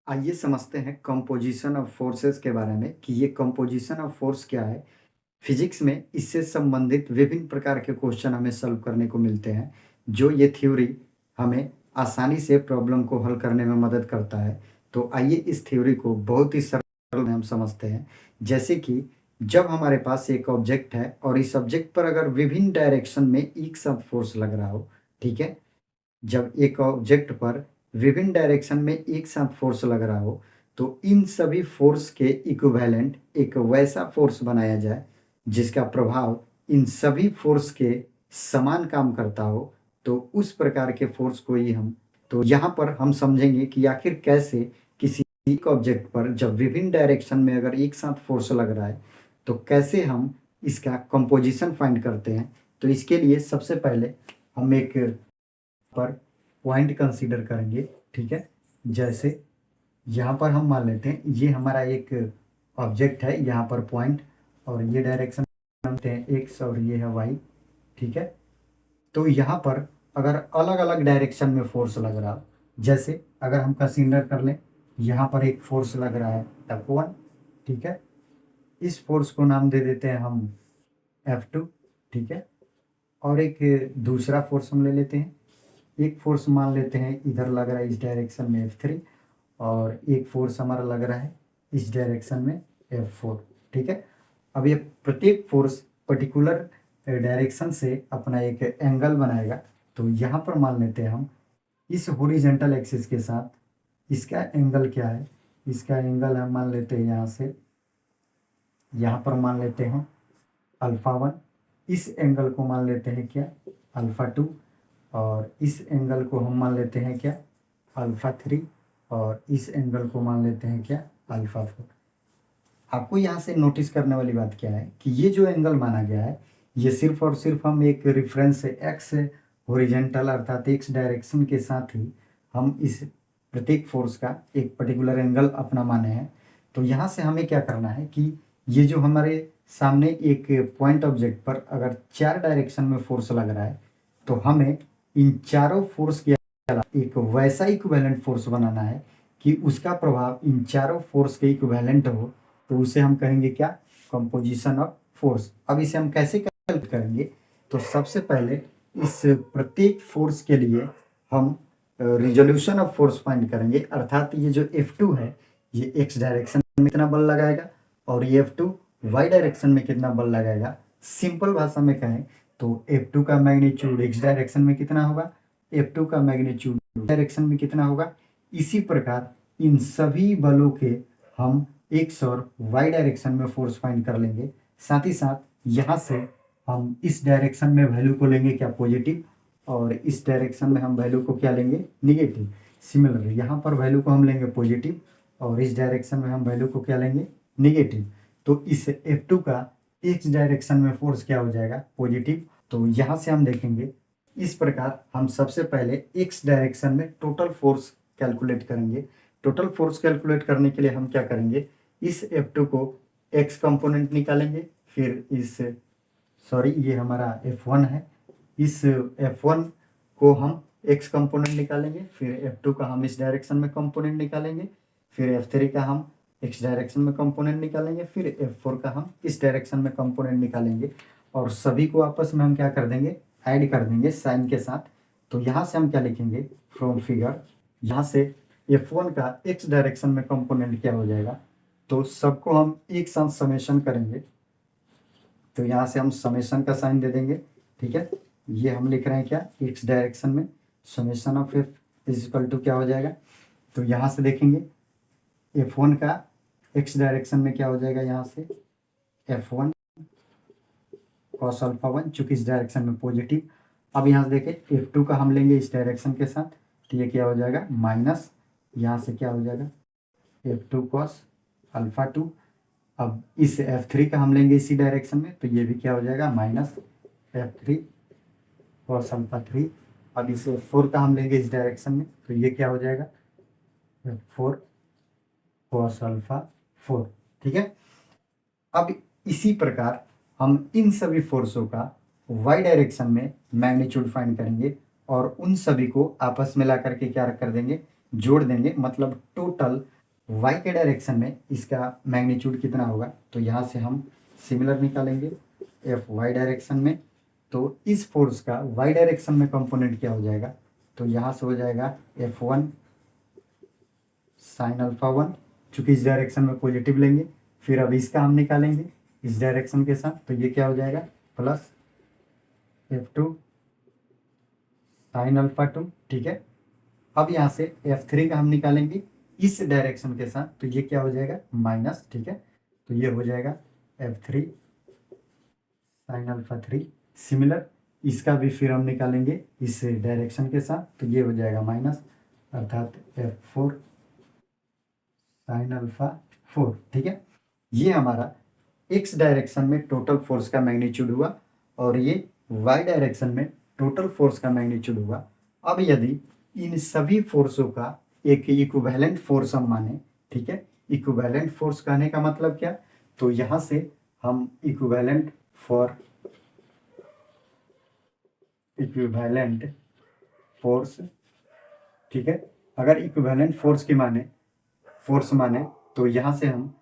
आइए समझते हैं कंपोजिशन ऑफ फोर्सेस के बारे में कि ये कंपोजिशन ऑफ फोर्स क्या है। फिजिक्स में इससे संबंधित विभिन्न प्रकार के क्वेश्चन हमें सॉल्व करने को मिलते हैं, जो ये थ्योरी हमें आसानी से प्रॉब्लम को हल करने में मदद करता है। तो आइए इस थ्योरी को बहुत ही सरल में हम समझते हैं। जैसे कि जब हमारे पास एक ऑब्जेक्ट है और इस ऑब्जेक्ट पर अगर विभिन्न डायरेक्शन में एक साथ फोर्स लग रहा हो, ठीक है। जब एक ऑब्जेक्ट पर विभिन्न डायरेक्शन में एक साथ फोर्स लग रहा हो, तो इन सभी फोर्स के इक्विवेलेंट एक वैसा फोर्स बनाया जाए जिसका प्रभाव इन सभी फोर्स के समान काम करता हो। तो उस प्रकार के फोर्स को ही हम तो यहाँ पर हम समझेंगे कि आखिर कैसे किसी एक ऑब्जेक्ट पर जब विभिन्न डायरेक्शन में अगर एक साथ फोर्स लग रहा है, तो कैसे हम इसका कंपोजिशन फाइंड करते हैं। तो इसके लिए सबसे पहले हम एक पर पॉइंट कंसीडर करेंगे, ठीक है। जैसे यहाँ पर हम मान लेते हैं ये हमारा एक ऑब्जेक्ट है, यहाँ पर पॉइंट, और ये डायरेक्शन मानते हैं एक्स और ये है वाई, ठीक है। तो यहाँ पर अगर अलग अलग डायरेक्शन में फोर्स लग रहा हो, जैसे अगर हम कंसीडर कर लें यहाँ पर एक फोर्स लग रहा है F1, ठीक है। इस फोर्स को नाम दे देते हैं हम F2, ठीक है। और एक दूसरा फोर्स हम ले लेते हैं, एक फोर्स मान लेते हैं इधर लग रहा है इस डायरेक्शन में F3, और एक फोर्स हमारा लग रहा है इस डायरेक्शन में F4, ठीक है। अब ये प्रत्येक फोर्स पर्टिकुलर डायरेक्शन से अपना एक एंगल बनाएगा। तो यहाँ पर मान लेते हैं हम इस हॉरिजॉन्टल एक्सिस के साथ इसका एंगल क्या है, इसका एंगल हम मान लेते हैं यहाँ से, यहाँ पर मान लेते हैं अल्फ़ा 1, इस एंगल को मान लेते हैं क्या, अल्फ़ा 2, और इस एंगल को हम मान लेते हैं क्या, अल्फ़ा 3, और इस एंगल को मान लेते हैं क्या, अल्फ़ा 4। आपको यहाँ से नोटिस करने वाली बात क्या है कि ये जो एंगल माना गया है, ये सिर्फ और सिर्फ हम एक रेफरेंस एक्स हॉरिजॉन्टल अर्थात एक्स डायरेक्शन के साथ ही हम इस प्रत्येक फोर्स का एक पर्टिकुलर एंगल अपना माने हैं। तो यहाँ से हमें क्या करना है कि ये जो हमारे सामने एक पॉइंट ऑब्जेक्ट पर अगर 4 डायरेक्शन में फोर्स लग रहा है, तो हमें इन चारों फोर्स के अलावा एक वैसा इक्विवेलेंट फोर्स बनाना है कि उसका प्रभाव इन चारों फोर्स के इक्विवेलेंट हो। तो उसे हम कहेंगे क्या, कंपोजिशन ऑफ फोर्स। अब इसे हम कैसे कैलकुलेट करेंगे, तो सबसे पहले इस प्रत्येक फोर्स के लिए हम रिजोल्यूशन ऑफ फोर्स फाइंड करेंगे, अर्थात ये जो F2 है ये x डायरेक्शन में कितना बल लगाएगा और ये F2 y डायरेक्शन में कितना बल लगाएगा। सिंपल भाषा में कहें तो F2 का मैग्नीट्यूड x डायरेक्शन में कितना होगा, F2 का मैग्नीट्यूड डायरेक्शन में कितना होगा। इसी प्रकार इन सभी बलों के हम एक्स और वाई डायरेक्शन में फोर्स फाइंड कर लेंगे। साथ ही साथ यहाँ से हम इस डायरेक्शन में वैल्यू को लेंगे क्या, पॉजिटिव, और इस डायरेक्शन में हम वैल्यू को क्या लेंगे, निगेटिव। सिमिलरली यहाँ पर वैल्यू को हम लेंगे पॉजिटिव और इस डायरेक्शन में हम वैल्यू को क्या लेंगे, निगेटिव। तो इस F2 का एक्स डायरेक्शन में फोर्स क्या हो जाएगा, पॉजिटिव। तो यहाँ से हम देखेंगे इस प्रकार हम सबसे पहले एक्स डायरेक्शन में टोटल फोर्स कैलकुलेट करेंगे। टोटल फोर्स कैलकुलेट करने के लिए हम क्या करेंगे, इस F2 को x कंपोनेंट निकालेंगे, फिर इस ये हमारा F1 है, इस F1 को हम x कंपोनेंट निकालेंगे, फिर F2 का हम इस डायरेक्शन में कंपोनेंट निकालेंगे, फिर F3 का हम x डायरेक्शन में कंपोनेंट निकालेंगे, फिर F4 का हम इस डायरेक्शन में कंपोनेंट निकालेंगे, और सभी को आपस में हम क्या कर देंगे, ऐड कर देंगे साइन के साथ। तो यहाँ से हम क्या लिखेंगे, फ्रॉम फिगर, यहाँ से F1 का x डायरेक्शन में कंपोनेंट क्या हो जाएगा, तो सबको हम एक साथ समेशन करेंगे। तो यहाँ से हम समेशन का साइन दे देंगे, ठीक है। ये हम लिख रहे हैं क्या, x डायरेक्शन में summation of f is equal to क्या हो जाएगा। तो यहाँ से देखेंगे F1 का x डायरेक्शन में क्या हो जाएगा, यहाँ से F1 cos अल्फ़ा 1, चूंकि इस डायरेक्शन में पॉजिटिव। अब यहाँ से देखें F2 का हम लेंगे इस डायरेक्शन के साथ, तो ये क्या हो जाएगा, माइनस, यहाँ से क्या हो जाएगा F2 cos अल्फ़ा 2। अब इस F3 का हम लेंगे इसी डायरेक्शन में, तो ये भी क्या हो जाएगा, माइनस F3 cos अल्फ़ा 3। अब इस F4 का हम लेंगे इस डायरेक्शन में, तो ये क्या हो जाएगा, F4 cos अल्फ़ा 4, ठीक है। अब इसी प्रकार हम इन सभी फोर्सों का y डायरेक्शन में मैग्नीट्यूड फाइंड करेंगे और उन सभी को आपस में ला करके क्या कर देंगे, जोड़ देंगे। मतलब टोटल वाई के डायरेक्शन में इसका मैग्नीट्यूड कितना होगा, तो यहाँ से हम सिमिलर निकालेंगे एफ वाई डायरेक्शन में। तो इस फोर्स का वाई डायरेक्शन में कंपोनेंट क्या हो जाएगा, तो यहाँ से हो जाएगा F1 साइन अल्फा 1, चूंकि इस डायरेक्शन में पॉजिटिव लेंगे। फिर अब इसका हम निकालेंगे इस डायरेक्शन के साथ, तो ये क्या हो जाएगा प्लस F2 साइन अल्फा 2। ठीक है, अब यहाँ से F3 का हम निकालेंगे इस डायरेक्शन के साथ, तो ये क्या हो जाएगा माइनस। ठीक है, तो ये हो जाएगा F3 साइन अल्फा 3। सिमिलर इसका भी फिर हम निकालेंगे इस डायरेक्शन के साथ, तो ये हो जाएगा माइनस, अर्थात F4 साइन अल्फा 4। ठीक है, ये हमारा एक्स डायरेक्शन में टोटल फोर्स का मैग्नीट्यूड हुआ और ये वाई डायरेक्शन में टोटल फोर्स का मैग्नीट्यूड हुआ। अब यदि इन सभी फोर्सों का एक इक्विवेलेंट फोर्स हम माने, ठीक है, इक्विवेलेंट फोर्स कहने का मतलब क्या, तो यहाँ से हम इक्विवेलेंट फोर्स, ठीक है, अगर इक्विवेलेंट फोर्स माने तो यहाँ से हम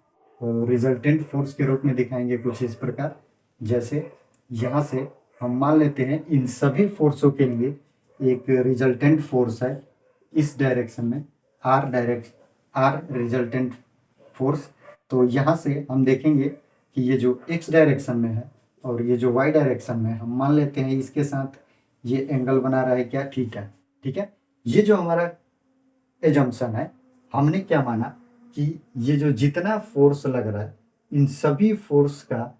रिजल्टेंट फोर्स के रूप में दिखाएंगे कुछ इस प्रकार। जैसे यहाँ से हम मान लेते हैं इन सभी फोर्सों के लिए एक रिजल्टेंट फोर्स है इस डायरेक्शन में, आर रिजल्टेंट फोर्स। तो यहाँ से हम देखेंगे कि ये जो एक्स डायरेक्शन में है और ये जो वाई डायरेक्शन में, हम मान लेते हैं इसके साथ ये एंगल बना रहा है क्या, थीटा। ठीक है, ये जो हमारा एजम्पशन है, हमने क्या माना कि ये जो जितना फोर्स लग रहा है इन सभी फोर्स का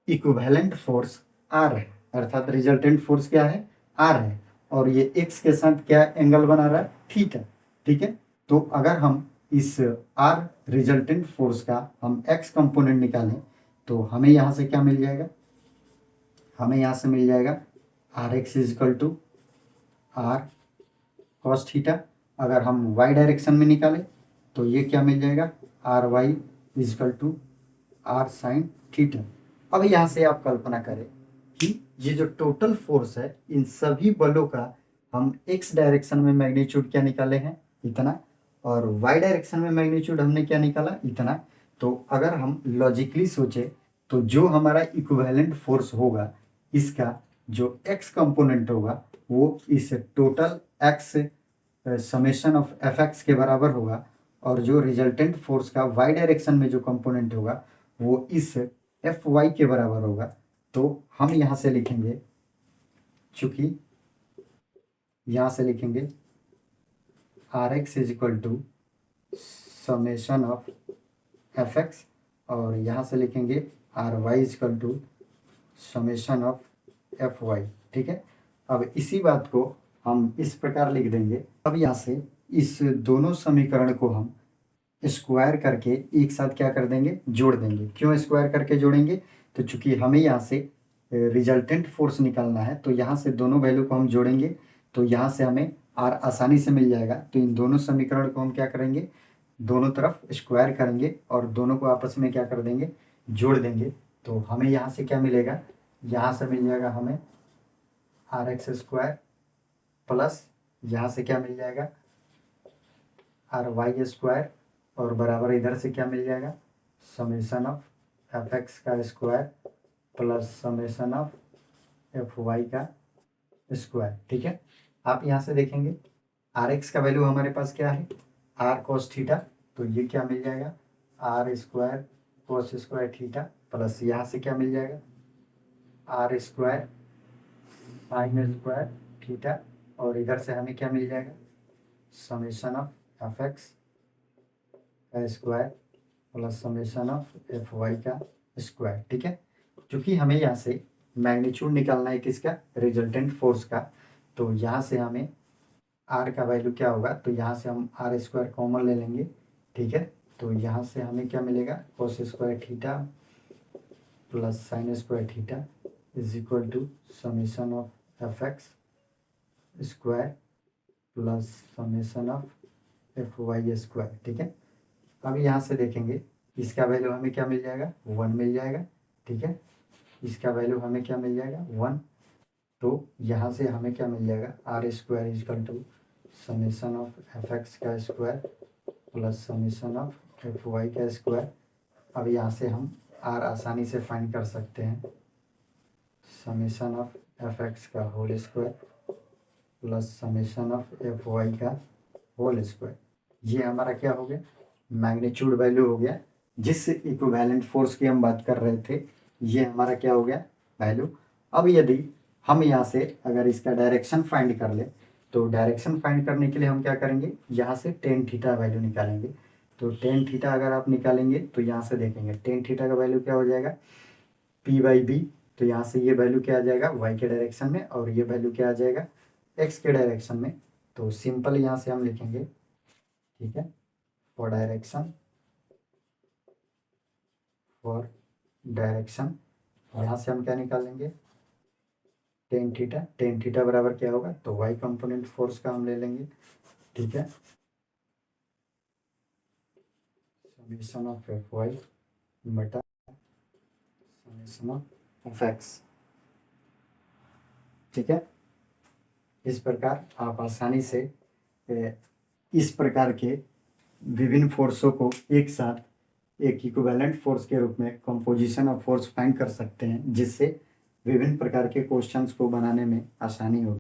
इक्विवेलेंट फोर्स आर है, अर्थात रिजल्टेंट फोर्स क्या है, आर है, और ये एक्स के साथ क्या एंगल बना रहा है, थीटा। ठीक है, तो अगर हम इस आर रिजल्टेंट फोर्स का हम एक्स कंपोनेंट निकालें तो हमें यहाँ से क्या मिल जाएगा, हमें यहाँ से मिल जाएगा R X is equal to R cos theta. अगर हम वाई डायरेक्शन में निकालें तो ये क्या मिल जाएगा, R Y is equal to R sine theta. अब यहाँ से आप कल्पना करें कि ये जो टोटल फोर्स है इन सभी बलों का हम एक्स डायरेक्शन में मैग्नीट्यूड क्या निकाले हैं, इतना, और वाई डायरेक्शन में मैग्नीट्यूड हमने क्या निकाला, इतना। तो अगर हम लॉजिकली सोचे तो जो हमारा इक्विवेलेंट फोर्स होगा इसका जो एक्स कंपोनेंट होगा वो इस total x summation of F x के बराबर होगा, और जो रिजल्टेंट फोर्स का वाई डायरेक्शन में जो कंपोनेंट होगा वो इस एफ वाई के बराबर होगा। तो हम यहाँ से लिखेंगे, चूंकि यहाँ से लिखेंगे R X is equal to summation of F X, और यहाँ से लिखेंगे R Y is equal to summation of F Y. ठीक है, अब इसी बात को हम इस प्रकार लिख देंगे। अब यहाँ से इस दोनों समीकरण को हम स्क्वायर करके एक साथ क्या कर देंगे, जोड़ देंगे। क्यों स्क्वायर करके जोड़ेंगे, तो चूंकि हमें यहाँ से रिजल्टेंट फोर्स निकालना है तो यहाँ से दोनों वैल्यू को हम जोड़ेंगे, तो यहाँ से हमें आर आसानी से मिल जाएगा। तो इन दोनों समीकरण को हम क्या करेंगे, दोनों तरफ स्क्वायर करेंगे और दोनों को आपस में क्या कर देंगे, जोड़ देंगे। तो हमें यहाँ से क्या मिलेगा, यहाँ से मिल जाएगा हमें आर एक्स स्क्वायर प्लस यहाँ से क्या मिल जाएगा आर वाई स्क्वायर, और बराबर इधर से क्या मिल जाएगा समेशन ऑफ एफ एक्स का square plus summation of F Y का स्क्वायर। ठीक है, आप यहाँ से देखेंगे आर एक्स का वैल्यू हमारे पास क्या है, आर कॉस थीटा, तो ये क्या मिल जाएगा R square cos square theta, plus यहाँ से क्या मिल जाएगा R square sine square theta, और इधर से हमें क्या मिल जाएगा समेशन ऑफ एफ एक्स का square plus summation of F Y का स्क्वायर। ठीक है, क्योंकि हमें यहाँ से मैग्नीट्यूड निकालना है किसका, रिजल्टेंट फोर्स का, तो यहाँ से हमें आर का वैल्यू क्या होगा, तो यहाँ से हम आर स्क्वायर कॉमन ले लेंगे। ठीक है, तो यहाँ से हमें क्या मिलेगा cos square theta plus sine square theta is equal to summation of F X square plus summation of F Y square. ठीक है, अब यहाँ से देखेंगे इसका वैल्यू हमें क्या मिल जाएगा 1 मिल जाएगा। ठीक है, इसका वैल्यू हमें क्या मिल जाएगा 1, तो यहाँ से हमें क्या मिल जाएगा R square equal to summation of F X का square plus summation of F Y का स्क्वायर। अब यहाँ से हम आर आसानी से फाइंड कर सकते हैं, समीशन ऑफ एफ एक्स का whole square plus summation of F Y का होल स्क्वायर। ये हमारा क्या हो गया, मैग्नीट्यूड वैल्यू हो गया, जिस इक्विवेलेंट फोर्स की हम बात कर रहे थे, ये हमारा क्या हो गया, वैल्यू। अब यदि हम यहाँ से अगर इसका डायरेक्शन फाइंड कर ले, तो डायरेक्शन फाइंड करने के लिए हम क्या करेंगे, यहाँ से टेन थीटा वैल्यू निकालेंगे। तो टेन थीटा अगर आप निकालेंगे तो यहाँ से देखेंगे टेन थीटा का वैल्यू क्या हो जाएगा, पी बाई बी। तो यहाँ से ये वैल्यू क्या आ जाएगा, वाई के डायरेक्शन में, और ये वैल्यू क्या आ जाएगा, एक्स के डायरेक्शन में। तो सिंपल यहाँ से हम लिखेंगे, ठीक है, फॉर डायरेक्शन, फॉर डायरेक्शन, यहाँ से हम क्या निकालेंगे, टेन थीटा। टेन थीटा बराबर क्या होगा, तो वाई कंपोनेंट फोर्स का हम ले लेंगे, ठीक है, समेशन ऑफ एफ वाई बटा समेशन ऑफ एफ एक्स, ठीक है। इस प्रकार आप आसानी से इस प्रकार के विभिन्न फोर्सों को एक साथ एक इक्विवेलेंट फोर्स के रूप में कंपोजिशन ऑफ फोर्स फाइंड कर सकते हैं, जिससे विभिन्न प्रकार के क्वेश्चंस को बनाने में आसानी होगी।